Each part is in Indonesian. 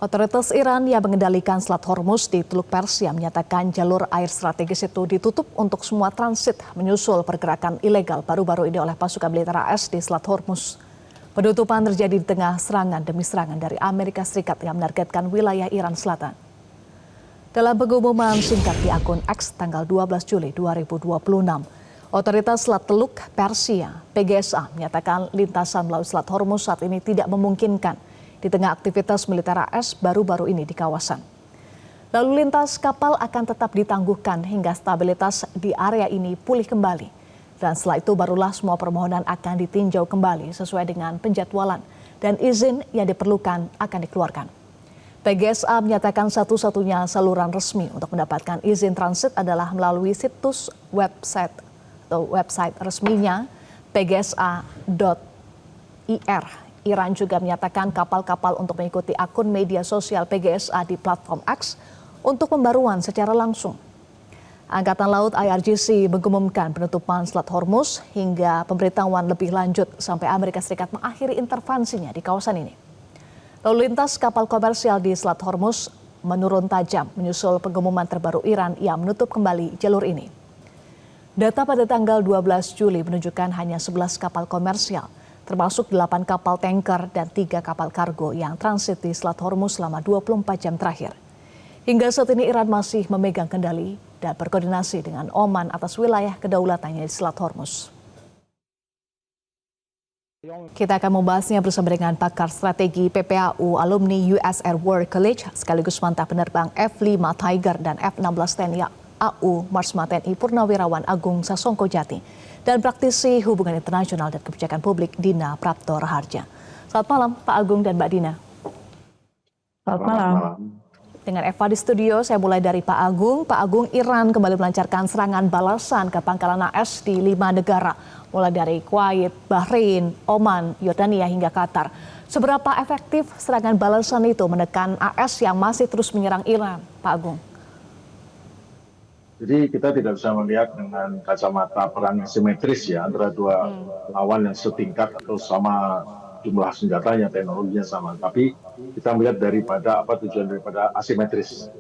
Otoritas Iran yang mengendalikan Selat Hormuz di Teluk Persia menyatakan jalur air strategis itu ditutup untuk semua transit menyusul pergerakan ilegal baru-baru ini oleh pasukan militer AS di Selat Hormuz. Penutupan terjadi di tengah serangan demi serangan dari Amerika Serikat yang menargetkan wilayah Iran Selatan. Dalam pengumuman singkat di akun X tanggal 12 Juli 2026, Otoritas Selat Teluk Persia (PGSA) menyatakan lintasan melalui Selat Hormuz saat ini tidak memungkinkan di tengah aktivitas militer AS baru-baru ini di kawasan. Lalu lintas kapal akan tetap ditangguhkan hingga stabilitas di area ini pulih kembali. Dan setelah itu barulah semua permohonan akan ditinjau kembali sesuai dengan penjadwalan dan izin yang diperlukan akan dikeluarkan. PGSA menyatakan satu-satunya saluran resmi untuk mendapatkan izin transit adalah melalui situs website resminya pgsa.ir. Iran juga menyatakan kapal-kapal untuk mengikuti akun media sosial PGSA di platform X untuk pembaruan secara langsung. Angkatan Laut IRGC mengumumkan penutupan Selat Hormuz hingga pemberitahuan lebih lanjut sampai Amerika Serikat mengakhiri intervensinya di kawasan ini. Lalu lintas kapal komersial di Selat Hormuz menurun tajam menyusul pengumuman terbaru Iran yang menutup kembali jalur ini. Data pada tanggal 12 Juli menunjukkan hanya 11 kapal komersial, termasuk 8 kapal tanker dan 3 kapal kargo yang transit di Selat Hormuz selama 24 jam terakhir. Hingga saat ini Iran masih memegang kendali dan berkoordinasi dengan Oman atas wilayah kedaulatannya di Selat Hormuz. Kita akan membahasnya bersama dengan pakar strategi PPAU alumni US Air War College sekaligus mantan penerbang F-5 Tiger dan F-16 TNI AU Marsma TNI Purnawirawan Agung Sasongko Jati dan praktisi hubungan internasional dan kebijakan publik Dina Prapto Raharja. Selamat malam Pak Agung dan Mbak Dina. Selamat malam. Dengan Eva di studio, saya mulai dari Pak Agung. Pak Agung, Iran kembali melancarkan serangan balasan ke pangkalan AS di 5 negara, mulai dari Kuwait, Bahrain, Oman, Yordania hingga Qatar. Seberapa efektif serangan balasan itu menekan AS yang masih terus menyerang Iran, Pak Agung? Jadi kita tidak bisa melihat dengan kacamata perang simetris ya antara dua lawan yang setingkat atau sama jumlah senjatanya, teknologinya sama. Tapi kita melihat daripada apa tujuan daripada asimetris.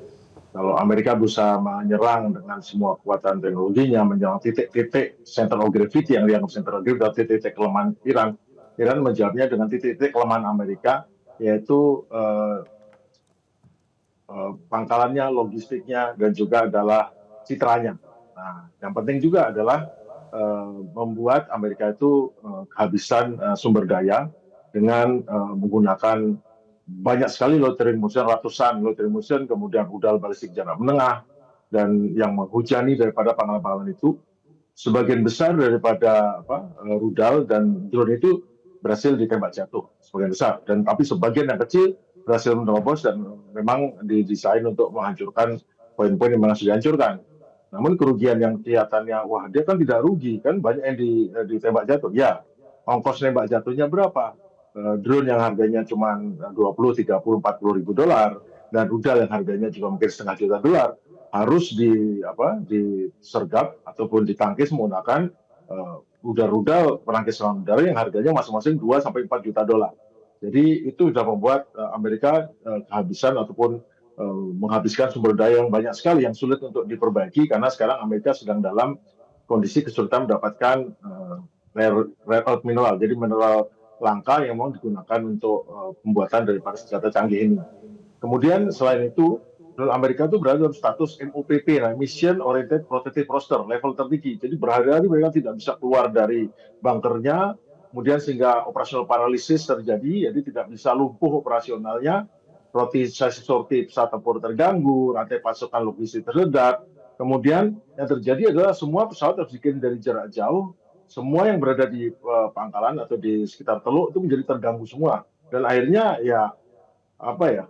Kalau Amerika berusaha menyerang dengan semua kekuatan teknologinya, menyerang titik-titik center of gravity yang dianggap center of gravity atau titik-titik kelemahan Iran. Iran menjawabnya dengan titik-titik kelemahan Amerika, yaitu pangkalannya, logistiknya, dan juga adalah citranya. Nah, yang penting juga adalah membuat Amerika itu kehabisan sumber daya dengan menggunakan banyak sekali loitering munition, ratusan loitering munition, kemudian rudal balistik jarak menengah, dan yang menghujani daripada pangkalan-pangkalan itu, sebagian besar daripada rudal dan drone itu berhasil ditembak jatuh, sebagian besar. Dan tapi sebagian yang kecil berhasil menerobos dan memang didesain untuk menghancurkan poin-poin yang memang sudah dihancurkan. Namun kerugian yang kelihatannya, wah dia kan tidak rugi, kan banyak yang ditembak jatuh. Ya, ongkos nembak jatuhnya berapa? Drone yang harganya cuma 20, 30, 40 ribu dolar, dan rudal yang harganya juga mungkin setengah juta dolar, harus disergap ataupun ditangkis menggunakan rudal penangkis serangan udara yang harganya masing-masing 2 sampai 4 juta dolar. Jadi itu sudah membuat Amerika kehabisan ataupun menghabiskan sumber daya yang banyak sekali yang sulit untuk diperbaiki karena sekarang Amerika sedang dalam kondisi kesulitan mendapatkan rare earth mineral, jadi mineral langka yang memang digunakan untuk pembuatan daripada senjata canggih ini. Kemudian selain itu, Amerika itu berada dalam status MOPP, Mission Oriented Protective Posture, level tertinggi. Jadi berhari-hari mereka tidak bisa keluar dari bunkernya, kemudian sehingga operasional paralisis terjadi, jadi tidak bisa lumpuh operasionalnya, rotisasi sorti pesawat tempur terganggu, rantai pasokan logistik tersedat. Kemudian yang terjadi adalah semua pesawat harus dikirim dari jarak jauh, semua yang berada di pangkalan atau di sekitar Teluk itu menjadi terganggu semua. Dan akhirnya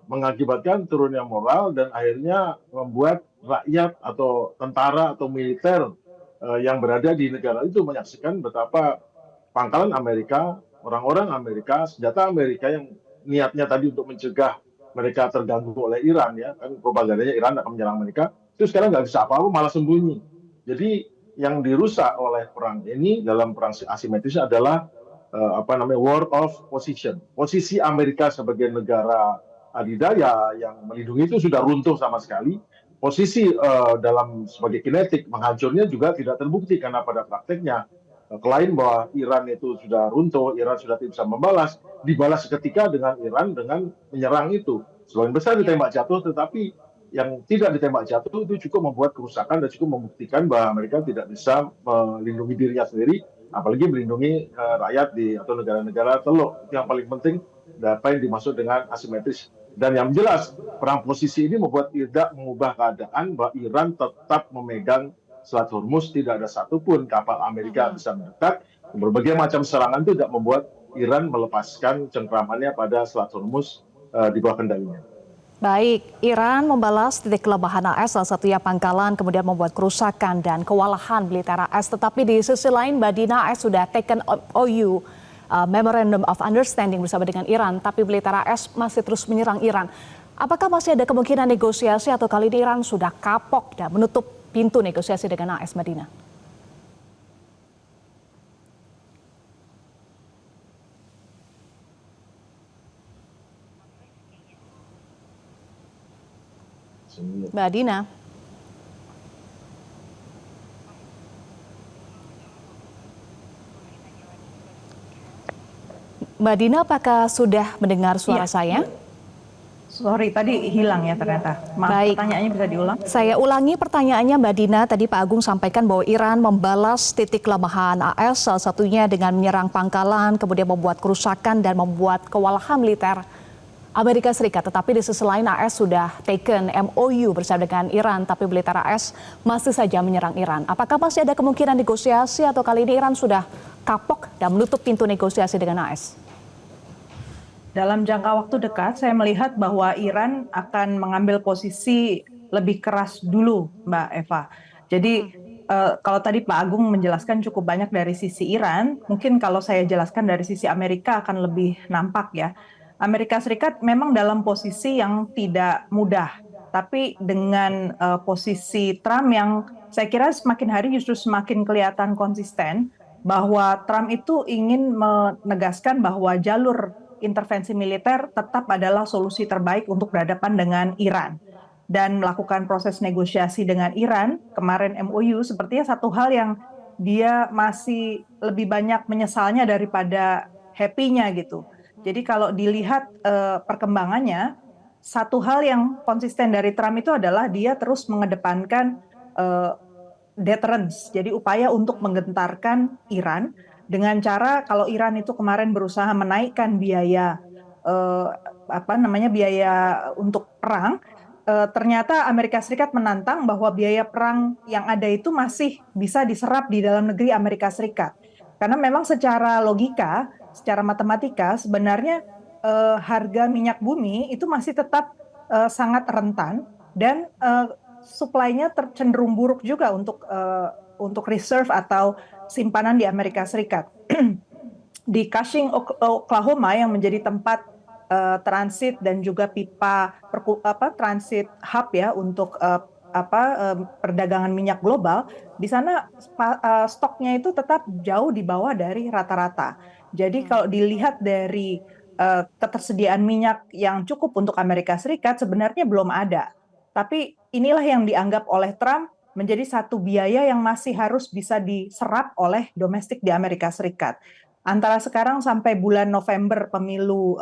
mengakibatkan turunnya moral dan akhirnya membuat rakyat atau tentara atau militer yang berada di negara itu menyaksikan betapa pangkalan Amerika, orang-orang Amerika, senjata Amerika yang niatnya tadi untuk mencegah mereka terganggu oleh Iran, ya kan propagandanya Iran akan menyerang mereka, itu sekarang nggak bisa apa-apa, malah sembunyi. Jadi yang dirusak oleh perang ini dalam perang asimetris adalah war of position. Posisi Amerika sebagai negara adidaya yang melindungi itu sudah runtuh sama sekali. Posisi dalam sebagai kinetik menghancurnya juga tidak terbukti karena pada prakteknya klaim bahwa Iran itu sudah runtuh, Iran sudah tidak bisa membalas, dibalas seketika dengan Iran dengan menyerang itu. Sebagian besar ditembak jatuh, tetapi yang tidak ditembak jatuh itu cukup membuat kerusakan dan cukup membuktikan bahwa mereka tidak bisa melindungi dirinya sendiri, apalagi melindungi rakyat di atau negara-negara teluk. Itu yang paling penting, apa yang dimaksud dengan asimetris. Dan yang jelas, perang posisi ini membuat tidak mengubah keadaan bahwa Iran tetap memegang Selat Hormuz, tidak ada satupun kapal Amerika bisa mendekat. Berbagai macam serangan itu tidak membuat Iran melepaskan cengkramannya pada Selat Hormuz di bawah kendalinya. Baik, Iran membalas titik kelemahan AS, salah satunya Pangkalan, kemudian membuat kerusakan dan kewalahan militer AS. Tetapi di sisi lain, Mbak Dina, AS sudah taken MOU, Memorandum of Understanding bersama dengan Iran, tapi militer AS masih terus menyerang Iran. Apakah masih ada kemungkinan negosiasi atau kali ini Iran sudah kapok dan menutup pintu negosiasi dengan AS, Mbak Dina? Mbak Dina. Mbak Dina, apakah sudah mendengar suara saya? Sorry, tadi hilang ya ternyata. Maaf, Baik. pertanyaannya bisa diulang? Saya ulangi pertanyaannya, Mbak Dina. Tadi Pak Agung sampaikan bahwa Iran membalas titik kelemahan AS, salah satunya dengan menyerang Pangkalan, kemudian membuat kerusakan dan membuat kewalahan militer Amerika Serikat. Tetapi di sisi lain AS sudah taken MOU bersama dengan Iran, tapi militer AS masih saja menyerang Iran. Apakah masih ada kemungkinan negosiasi atau kali ini Iran sudah kapok dan menutup pintu negosiasi dengan AS? Dalam jangka waktu dekat, saya melihat bahwa Iran akan mengambil posisi lebih keras dulu, Mbak Eva. Jadi kalau tadi Pak Agung menjelaskan cukup banyak dari sisi Iran, mungkin kalau saya jelaskan dari sisi Amerika akan lebih nampak ya. Amerika Serikat memang dalam posisi yang tidak mudah, tapi dengan posisi Trump yang saya kira semakin hari justru semakin kelihatan konsisten, bahwa Trump itu ingin menegaskan bahwa jalur intervensi militer tetap adalah solusi terbaik untuk berhadapan dengan Iran. Dan melakukan proses negosiasi dengan Iran, kemarin MOU sepertinya satu hal yang dia masih lebih banyak menyesalnya daripada happy-nya gitu. Jadi kalau dilihat perkembangannya, satu hal yang konsisten dari Trump itu adalah dia terus mengedepankan deterrence, jadi upaya untuk menggentarkan Iran dengan cara kalau Iran itu kemarin berusaha menaikkan biaya biaya untuk perang, ternyata Amerika Serikat menantang bahwa biaya perang yang ada itu masih bisa diserap di dalam negeri Amerika Serikat. Karena memang secara logika, secara matematika sebenarnya harga minyak bumi itu masih tetap sangat rentan dan supply-nya cenderung buruk juga untuk reserve atau simpanan di Amerika Serikat. Di Cushing, Oklahoma yang menjadi tempat transit dan juga pipa transit hub ya untuk perdagangan minyak global, di sana stoknya itu tetap jauh di bawah dari rata-rata. Jadi kalau dilihat dari ketersediaan minyak yang cukup untuk Amerika Serikat sebenarnya belum ada. Tapi inilah yang dianggap oleh Trump menjadi satu biaya yang masih harus bisa diserap oleh domestik di Amerika Serikat. Antara sekarang sampai bulan November pemilu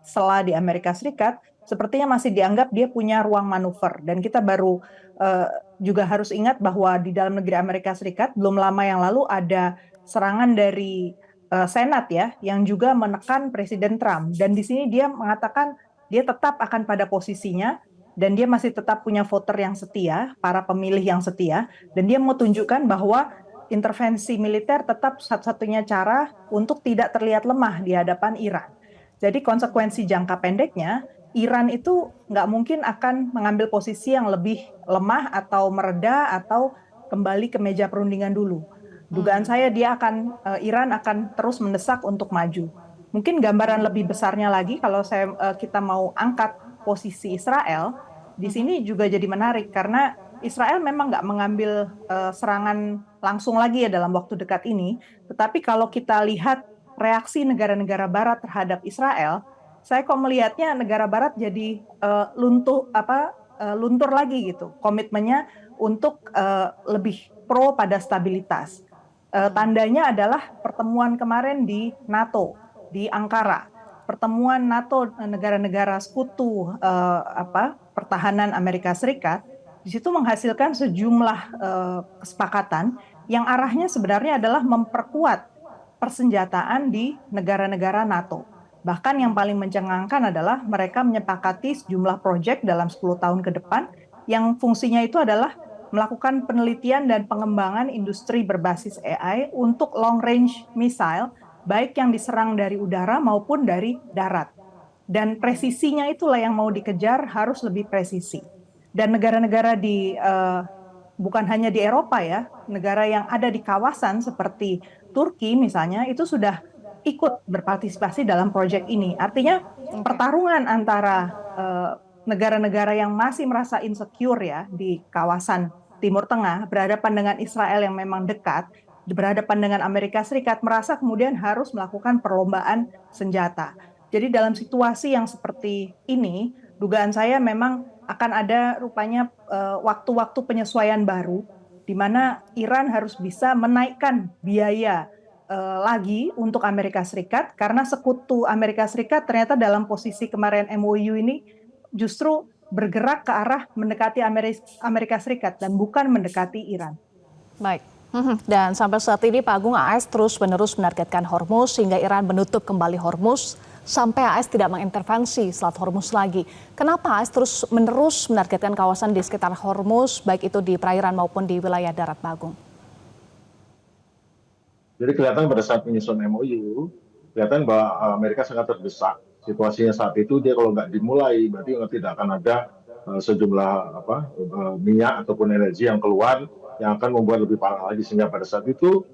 sela di Amerika Serikat, sepertinya masih dianggap dia punya ruang manuver. Dan kita baru juga harus ingat bahwa di dalam negeri Amerika Serikat belum lama yang lalu ada serangan dari Senat ya, yang juga menekan Presiden Trump. Dan di sini dia mengatakan dia tetap akan pada posisinya, dan dia masih tetap punya voter yang setia, para pemilih yang setia, dan dia mau tunjukkan bahwa intervensi militer tetap satu-satunya cara untuk tidak terlihat lemah di hadapan Iran. Jadi konsekuensi jangka pendeknya, Iran itu nggak mungkin akan mengambil posisi yang lebih lemah atau mereda atau kembali ke meja perundingan dulu. Dugaan saya Iran akan terus mendesak untuk maju. Mungkin gambaran lebih besarnya lagi kalau kita mau angkat posisi Israel, di sini juga jadi menarik karena Israel memang nggak mengambil serangan langsung lagi ya dalam waktu dekat ini. Tetapi kalau kita lihat reaksi negara-negara Barat terhadap Israel, saya kok melihatnya negara Barat jadi luntur lagi gitu komitmennya untuk lebih pro pada stabilitas. Tandanya adalah pertemuan kemarin di NATO di Ankara, pertemuan NATO negara-negara sekutu pertahanan Amerika Serikat. Di situ menghasilkan sejumlah kesepakatan yang arahnya sebenarnya adalah memperkuat persenjataan di negara-negara NATO. Bahkan yang paling mencengangkan adalah mereka menyepakati sejumlah proyek dalam 10 tahun ke depan yang fungsinya itu adalah melakukan penelitian dan pengembangan industri berbasis AI untuk long range missile, baik yang diserang dari udara maupun dari darat. Dan presisinya itulah yang mau dikejar, harus lebih presisi. Dan negara-negara bukan hanya di Eropa ya, negara yang ada di kawasan seperti Turki misalnya, itu sudah ikut berpartisipasi dalam proyek ini. Artinya pertarungan antara negara-negara yang masih merasa insecure ya di kawasan Timur Tengah, berhadapan dengan Israel yang memang dekat, berhadapan dengan Amerika Serikat, merasa kemudian harus melakukan perlombaan senjata. Jadi dalam situasi yang seperti ini, dugaan saya memang akan ada rupanya waktu-waktu penyesuaian baru, di mana Iran harus bisa menaikkan biaya lagi untuk Amerika Serikat, karena sekutu Amerika Serikat ternyata dalam posisi kemarin MOU ini justru bergerak ke arah mendekati Amerika Serikat dan bukan mendekati Iran. Baik. Dan sampai saat ini Pak Agung, AS terus-menerus menargetkan Hormuz sehingga Iran menutup kembali Hormuz sampai AS tidak mengintervensi Selat Hormuz lagi. Kenapa AS terus-menerus menargetkan kawasan di sekitar Hormuz, baik itu di perairan maupun di wilayah darat, Pak Agung? Jadi kelihatan pada saat penyusunan MOU, kelihatan bahwa Amerika sangat terdesak. Situasinya saat itu dia kalau nggak dimulai, berarti tidak akan ada sejumlah minyak ataupun energi yang keluar yang akan membuat lebih parah lagi. Sehingga pada saat itu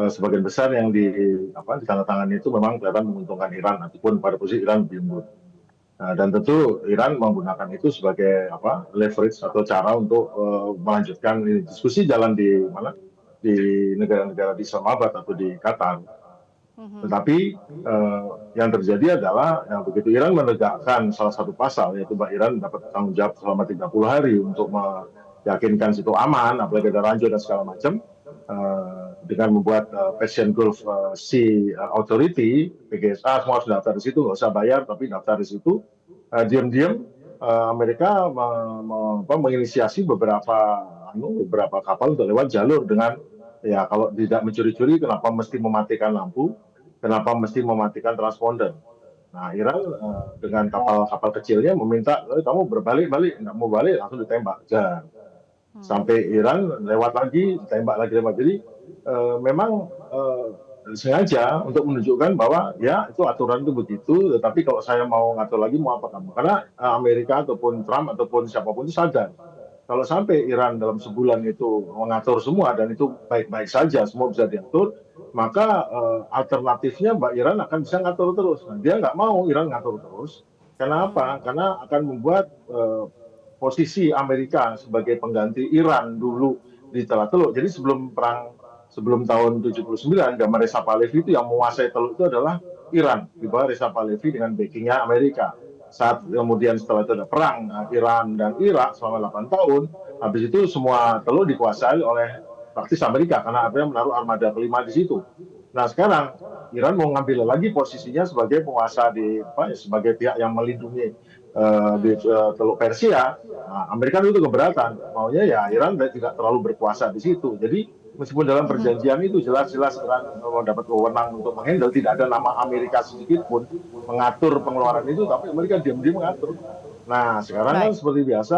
sebagian besar yang ditandatangani itu memang kelihatan menguntungkan Iran ataupun pada posisi Iran diunggul. Dan tentu Iran menggunakan itu sebagai leverage atau cara untuk melanjutkan diskusi jalan di negara-negara di Islamabad atau di Qatar. Tetapi yang terjadi adalah begitu Iran menegakkan salah satu pasal, yaitu bahwa Iran dapat tanggung jawab selama 30 hari untuk meyakinkan situ aman, apalagi ada ranjau dan segala macam, dengan membuat Persian Gulf Sea Authority, PGSA, semua harus daftar di situ, nggak usah bayar, tapi daftar di situ. Diam-diam Amerika menginisiasi beberapa kapal untuk lewat jalur dengan ya kalau tidak mencuri-curi, kenapa mesti mematikan lampu, kenapa mesti mematikan transponder. Nah, Iran dengan kapal-kapal kecilnya meminta, kamu berbalik-balik, nggak mau balik langsung ditembak. Sampai Iran lewat lagi, ditembak lagi. Jadi memang sengaja untuk menunjukkan bahwa ya itu aturan itu begitu, tetapi kalau saya mau ngatur lagi mau apa kamu? Karena Amerika ataupun Trump ataupun siapapun itu sadar. Kalau sampai Iran dalam sebulan itu mengatur semua dan itu baik-baik saja, semua bisa diatur, maka alternatifnya Mbak Iran akan bisa ngatur terus. Nah, dia nggak mau Iran ngatur terus. Kenapa? Karena akan membuat posisi Amerika sebagai pengganti Iran dulu di Tengah Teluk. Jadi sebelum tahun 79, zaman Reza Pahlavi itu yang menguasai Teluk itu adalah Iran, di bawah Reza Pahlavi dengan backingnya Amerika. Saat kemudian setelah itu ada perang Iran dan Irak selama 8 tahun, habis itu semua Teluk dikuasai oleh praktis Amerika karena Amerika menaruh armada kelima di situ. Nah sekarang Iran mau ngambil lagi posisinya sebagai penguasa sebagai pihak yang melindungi di Teluk Persia. Nah, Amerika itu keberatan, maunya ya Iran tidak terlalu berkuasa di situ. Jadi meskipun dalam perjanjian itu jelas-jelas Iran mendapat wewenang untuk menghandle, tidak ada nama Amerika sedikit pun mengatur pengeluaran itu, tapi Amerika diam-diam mengatur. Nah sekarang kan seperti biasa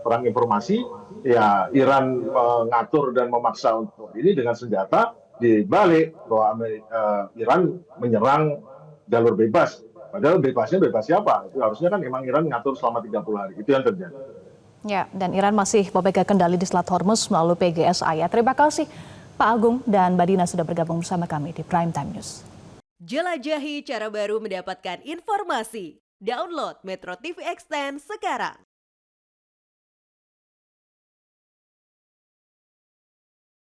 perang informasi, ya Iran mengatur dan memaksa untuk ini dengan senjata, dibalik bahwa Iran menyerang jalur bebas. Padahal bebasnya bebas siapa? Itu harusnya kan memang Iran ngatur selama 30 hari. Itu yang terjadi. Ya, dan Iran masih memegang kendali di Selat Hormuz melalui PGSA. Ya, terima kasih Pak Agung dan Mbak Dina sudah bergabung bersama kami di Prime Time News. Jelajahi cara baru mendapatkan informasi. Download Metro TV Extend sekarang.